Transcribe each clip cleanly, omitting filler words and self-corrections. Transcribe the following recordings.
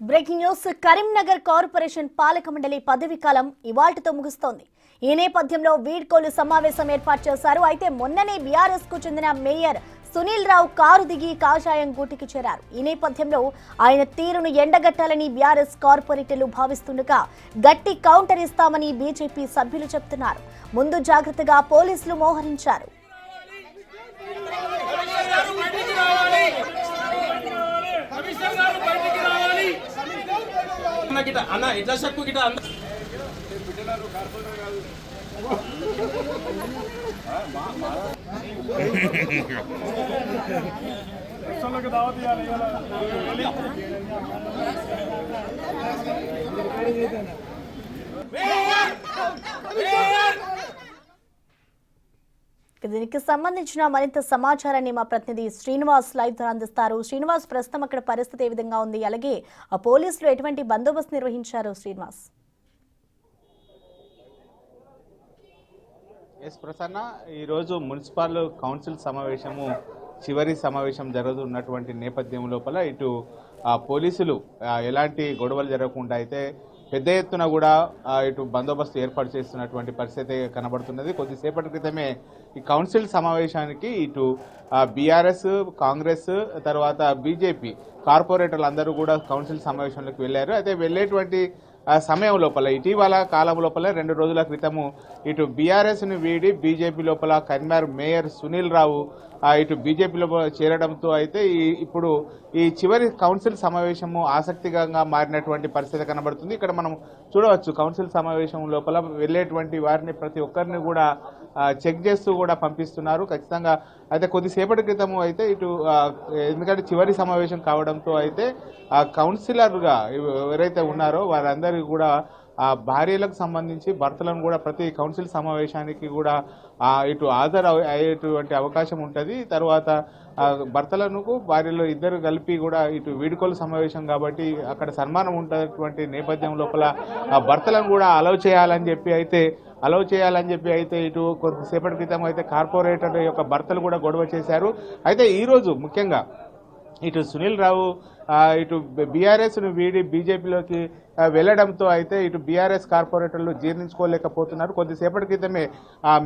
Breaking news Karimnagar corporation పాలక మండలి పదవి కాలం ఇవాల్టితో ముగుస్తోంది. ఈ నేపథ్యంలో వీడ్కోలు సమావేశం ఏర్పాటు చేశారు. అయితే మొన్ననే బీఆర్ఎస్ కు చెందిన మేయర్ సునీల్ రావు కారు దిగి కాషాయం గూటికి చేరారు. ఈ నేపథ్యంలో ఆయన తీరును ఎండగట్టాలని బీఆర్ఎస్ కార్పొరేటర్లు భావిస్తుండగా గట్టి కౌంటర్ ఇస్తామని బీజేపీ సభ్యులు చెబుతున్నారు. ముందు జాగ్రత్తగా పోలీసులు మోహరించారు. అన్న ఎట్లా చెప్పు గిట దీనికి సంబంధించిన మరింత సమాచారాన్ని మా ప్రతినిధి శ్రీనివాస్ లైవ్ ద్వారా అందిస్తారు. శ్రీనివాస్, ప్రస్తుతం అక్కడ పరిస్థితి ఏ విధంగా ఉంది, అలాగే ఆ పోలీసులు ఎటువంటి బందోబస్తు నిర్వహించారు? శ్రీనివాస్. ఎస్ ప్రసన్న, ఈరోజు మున్సిపల్ కౌన్సిల్ సమావేశము చివరి సమావేశం జరుగుతున్నటువంటి నేపథ్యం లోపల ఇటు పోలీసులు ఎలాంటి గొడవలు జరగకుండా అయితే పెద్ద ఎత్తున కూడా ఇటు బందోబస్తు ఏర్పాటు చేస్తున్నటువంటి పరిస్థితి కనబడుతున్నది. కొద్దిసేపటి క్రితమే ఈ కౌన్సిల్ సమావేశానికి ఇటు బీఆర్ఎస్, కాంగ్రెస్, తర్వాత బీజేపీ కార్పొరేటర్లు అందరూ కూడా కౌన్సిల్ సమావేశంలోకి వెళ్లారు. అయితే వెళ్లేటువంటి సమయం లోపల ఇటీవల కాలం లోపల 2 రోజుల క్రితము ఇటు బీఆర్ఎస్ను వీడి బీజేపీ లోపల కరీంనగర్ మేయర్ సునీల్ రావు ఇటు బీజేపీలో చేరడంతో అయితే ఇప్పుడు ఈ చివరి కౌన్సిల్ సమావేశము ఆసక్తికరంగా మారినటువంటి పరిస్థితి కనబడుతుంది. ఇక్కడ మనం చూడవచ్చు, కౌన్సిల్ సమావేశం లోపల వెళ్లేటువంటి వారిని ప్రతి ఒక్కరిని కూడా చెక్ చేస్తూ కూడా పంపిస్తున్నారు ఖచ్చితంగా. అయితే కొద్దిసేపటి క్రితము అయితే ఇటు ఎందుకంటే చివరి సమావేశం కావడంతో అయితే కౌన్సిలర్గా ఎవరైతే ఉన్నారో వారందరికీ కూడా భార్యలకు సంబంధించి భర్తలను కూడా ప్రతి కౌన్సిల్ సమావేశానికి కూడా ఇటు హాజరు అయ్యేటువంటి అవకాశం ఉంటుంది. తర్వాత భర్తలను భార్యలు ఇద్దరు కలిపి కూడా ఇటు వీడ్కోలు సమావేశం కాబట్టి అక్కడ సన్మానం ఉన్నటువంటి నేపథ్యం లోపల భర్తలను కూడా అలౌ చేయాలని చెప్పి అయితే ఇటు కొద్దిసేపటి క్రితం అయితే కార్పొరేటర్ యొక్క భర్తలు కూడా గొడవ చేశారు. అయితే ఈరోజు ముఖ్యంగా ఇటు సునీల్ రావు ఇటు బీఆర్ఎస్ను వీడి బీజేపీలోకి వెళ్లడంతో అయితే ఇటు బీఆర్ఎస్ కార్పొరేటర్లు జీర్ణించుకోలేకపోతున్నారు. కొద్దిసేపటి క్రితమే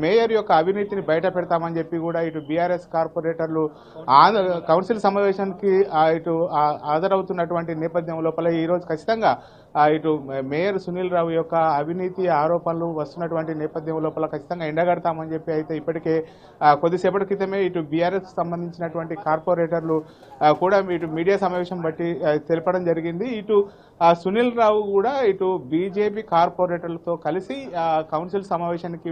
మేయర్ యొక్క అవినీతిని బయట పెడతామని చెప్పి కూడా ఇటు బీఆర్ఎస్ కార్పొరేటర్లు కౌన్సిల్ సమావేశానికి ఇటు హాజరవుతున్నటువంటి నేపథ్యం లోపల ఈరోజు ఖచ్చితంగా ఇటు మేయర్ సునీల్ రావు యొక్క అవినీతి ఆరోపణలు వస్తున్నటువంటి నేపథ్యం లోపల ఖచ్చితంగా ఎండగడతామని చెప్పి అయితే ఇప్పటికే కొద్దిసేపటి క్రితమే ఇటు బీఆర్ఎస్ సంబంధించినటువంటి కార్పొరేటర్లు కూడా ఇటు మీడియా సమావేశం బట్టి తెలపడం జరిగింది. ఇటు సునీల్ రావు కూడా ఇటు బీజేపీ కార్పొరేటర్లతో కలిసి కౌన్సిల్ సమావేశానికి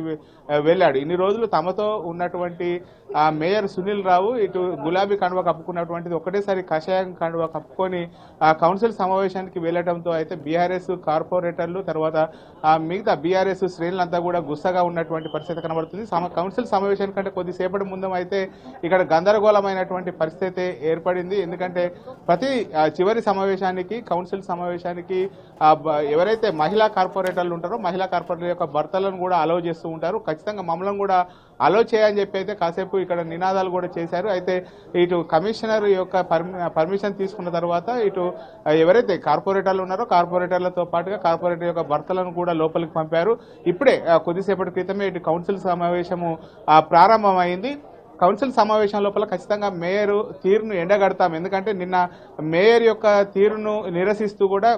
వెళ్ళాడు. ఇన్ని రోజులు తమతో ఉన్నటువంటి మేయర్ సునీల్ రావు ఇటు గులాబీ కండువా కప్పుకున్నటువంటిది ఒకటేసారి కషాయం కండువా కప్పుకొని కౌన్సిల్ సమావేశానికి వెళ్లడంతో అయితే బీఆర్ఎస్ కార్పొరేటర్లు తర్వాత మిగతా బీఆర్ఎస్ శ్రేణులంతా కూడా గుస్సగా ఉన్నటువంటి పరిస్థితి కనబడుతుంది. కౌన్సిల్ సమావేశానికంటే కొద్దిసేపటి ముందు అయితే ఇక్కడ గందరగోళమైనటువంటి పరిస్థితి ఏర్పడింది. ఎందుకంటే ప్రతి చివరి సమావేశానికి కౌన్సిల్ సమావేశానికి ఎవరైతే మహిళా కార్పొరేటర్లు ఉంటారో మహిళా కార్పొరేటర్ యొక్క భర్తలను కూడా అలౌ చేస్తూ ఉంటారు. ఖచ్చితంగా మమ్మల్ని కూడా అలౌ చేయని చెప్పి అయితే కాసేపు ఇక్కడ నినాదాలు కూడా చేశారు. అయితే ఇటు కమిషనర్ యొక్క పర్మిషన్ తీసుకున్న తర్వాత ఇటు ఎవరైతే కార్పొరేటర్లు ఉన్నారో కార్పొరేటర్లతో పాటుగా కార్పొరేటర్ యొక్క భర్తలను కూడా లోపలికి పంపారు. ఇప్పుడే కొద్దిసేపటి క్రితమే ఇటు కౌన్సిల్ సమావేశము ప్రారంభమైంది. కౌన్సిల్ సమావేశం లోపల ఖచ్చితంగా మేయర్ తీరును ఎండగడతాం. ఎందుకంటే నిన్న మేయర్ యొక్క తీరును నిరసిస్తూ కూడా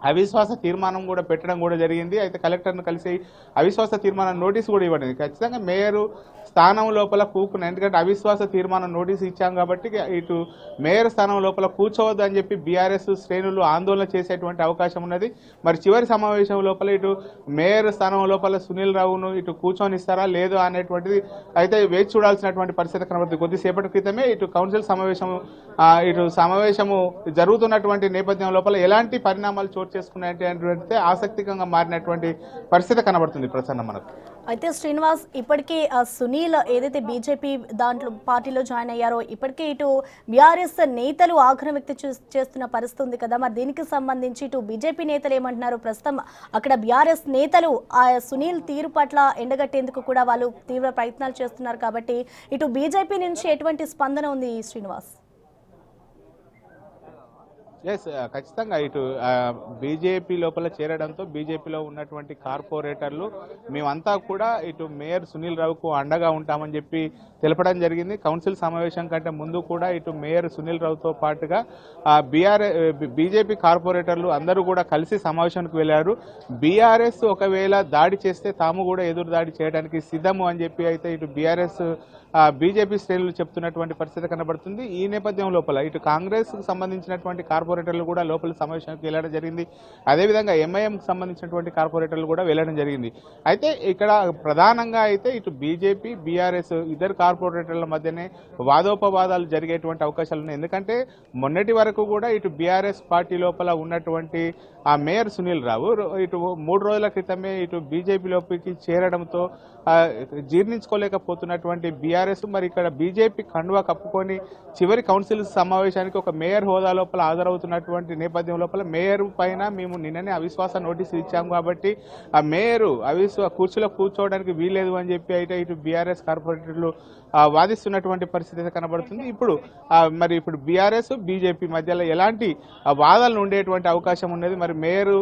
అవిశ్వాస తీర్మానం కూడా పెట్టడం కూడా జరిగింది. అయితే కలెక్టర్ను కలిసి అవిశ్వాస తీర్మానం నోటీసు కూడా ఇవ్వడం ఖచ్చితంగా మేయర్ స్థానం లోపల కూకున్నాయి. ఎందుకంటే అవిశ్వాస తీర్మానం నోటీసు ఇచ్చాం కాబట్టి ఇటు మేయర్ స్థానం లోపల కూర్చోవద్దు అని చెప్పి బీఆర్ఎస్ శ్రేణులు ఆందోళన చేసేటువంటి అవకాశం ఉన్నది. మరి చివరి సమావేశం లోపల ఇటు మేయర్ స్థానం లోపల సునీల్ రావును ఇటు కూర్చొని ఇస్తారా లేదో అనేటువంటిది అయితే వేచి చూడాల్సినటువంటి పరిస్థితి కనబడుతుంది. కొద్దిసేపటి క్రితమే ఇటు కౌన్సిల్ సమావేశము జరుగుతున్నటువంటి నేపథ్యం లోపల ఎలాంటి పరిణామాలు చోటు చేసుకున్నాయంటే ఆసక్తికంగా మారినటువంటి పరిస్థితి కనబడుతుంది ప్రసన్న మనకు. అయితే శ్రీనివాస్, ఇప్పటికే సునీల్ ఏదైతే బీజేపీ దాంట్లో పార్టీలో జాయిన్ అయ్యారో ఇప్పటికే ఇటు బీఆర్ఎస్ నేతలు ఆగ్రహం వ్యక్తం చేస్తున్న పరిస్థితి ఉంది కదా, మరి దీనికి సంబంధించి ఇటు బీజేపీ నేతలు ఏమంటున్నారు? ప్రస్తుతం అక్కడ బీఆర్ఎస్ నేతలు ఆ సునీల్ తీరు పట్ల ఎండగట్టేందుకు కూడా వాళ్ళు తీవ్ర ప్రయత్నాలు చేస్తున్నారు కాబట్టి ఇటు బీజేపీ నుంచి ఎటువంటి స్పందన ఉంది శ్రీనివాస్? ఎస్ ఖచ్చితంగా ఇటు బీజేపీ లోపల చేరడంతో బీజేపీలో ఉన్నటువంటి కార్పొరేటర్లు మేమంతా కూడా ఇటు మేయర్ సునీల్ రావుకు అండగా ఉంటామని చెప్పి తెలపడం జరిగింది. కౌన్సిల్ సమావేశం కంటే ముందు కూడా ఇటు మేయర్ సునీల్ రావుతో పాటుగా బీజేపీ కార్పొరేటర్లు అందరూ కూడా కలిసి సమావేశానికి వెళ్లారు. బీఆర్ఎస్ ఒకవేళ దాడి చేస్తే తాము కూడా ఎదురు దాడి చేయడానికి సిద్ధము అని చెప్పి అయితే ఇటు బీఆర్ఎస్ బీజేపీ శ్రేణులు చెప్తున్నటువంటి పరిస్థితి కనబడుతుంది. ఈ నేపథ్యం లోపల ఇటు కాంగ్రెస్ కు సంబంధించినటువంటి కార్పొరేటర్లు కూడా లోపల సమావేశానికి వెళ్లడం జరిగింది. అదేవిధంగా ఎంఐఎం కు సంబంధించినటువంటి కార్పొరేటర్లు కూడా వెళ్లడం జరిగింది. అయితే ఇక్కడ ప్రధానంగా అయితే ఇటు బీజేపీ బీఆర్ఎస్ ఇద్దరు కార్పొరేటర్ల మధ్యనే వాదోపవాదాలు జరిగేటువంటి అవకాశాలు ఉన్నాయి. ఎందుకంటే మొన్నటి వరకు కూడా ఇటు బీఆర్ఎస్ పార్టీ లోపల ఉన్నటువంటి ఆ మేయర్ సునీల్ రావు ఇటు 3 రోజుల క్రితమే ఇటు బీజేపీలోకి చేరడంతో జీర్ణించుకోలేకపోతున్నటువంటి బీఆర్ఎస్ మరి ఇక్కడ బీజేపీ కండువా కప్పుకొని చివరి కౌన్సిల్ సమావేశానికి ఒక మేయర్ హోదా లోపల హాజరవుతున్నటువంటి నేపథ్యం లోపల మేయర్ పైన మేము నిన్ననే అవిశ్వాస నోటీసులు ఇచ్చాము కాబట్టి ఆ మేయరు కుర్చీలో కూర్చోవడానికి వీల్లేదు అని చెప్పి అయితే ఇటు బీఆర్ఎస్ కార్పొరేటర్లు వాదిస్తున్నటువంటి పరిస్థితి కనబడుతుంది. ఇప్పుడు మరి ఇప్పుడు బీఆర్ఎస్ బీజేపీ మధ్యలో ఎలాంటి వాదాలు ఉండేటువంటి అవకాశం ఉన్నది. మరి మేయరు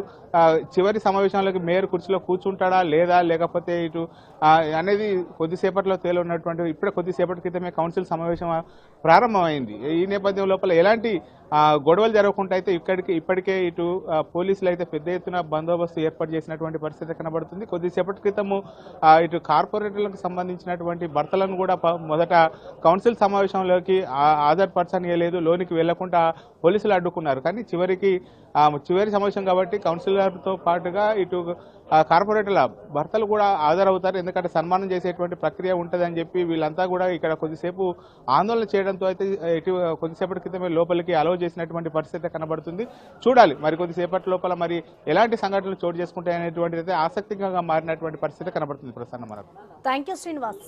చివరి సమావేశంలోకి మేయర్ కుర్చీలో కూర్చుంటాడా లేదా లేకపోతే ఇటు అనేది కొద్దిసేపట్లో తేలున్నటువంటి ఇప్పుడే కొద్దిసేపటి క్రితమే కౌన్సిల్ సమావేశం ప్రారంభమైంది. ఈ నేపథ్యం లోపల ఎలాంటి గొడవలు జరగకుండా అయితే ఇప్పటికే ఇటు పోలీసులు అయితే పెద్ద ఎత్తున బందోబస్తు ఏర్పాటు చేసినటువంటి పరిస్థితి కనబడుతుంది. కొద్దిసేపటి క్రితము ఇటు కార్పొరేటర్లకు సంబంధించినటువంటి భర్తలను కూడా మొదట కౌన్సిల్ సమావేశంలోకి ఆధారపరచనీయలేదు, లోనికి వెళ్లకుండా పోలీసులు అడ్డుకున్నారు. కానీ చివరి సమావేశం కాబట్టి కౌన్సిలర్తో పాటుగా ఇటు కార్పొరేటర్ల భర్తలు కూడా హాజరవుతారు. ఎందుకంటే సన్మానం చేసేటువంటి ప్రక్రియ ఉంటుందని చెప్పి వీళ్ళంతా కూడా ఇక్కడ కొద్దిసేపు ఆందోళన చేయడంతో అయితే ఇటు కొద్దిసేపటి క్రితమే లోపలికి అలౌ చేసినటువంటి పరిస్థితి కనబడుతుంది. చూడాలి మరి కొద్దిసేపటి లోపల మరి ఎలాంటి సంఘటనలు చోటు చేసుకుంటాయనేటువంటిది అయితే ఆసక్తికరంగా మారినటువంటి పరిస్థితి కనబడుతుంది ప్రసన్న మనకు. Thank you Srinivas.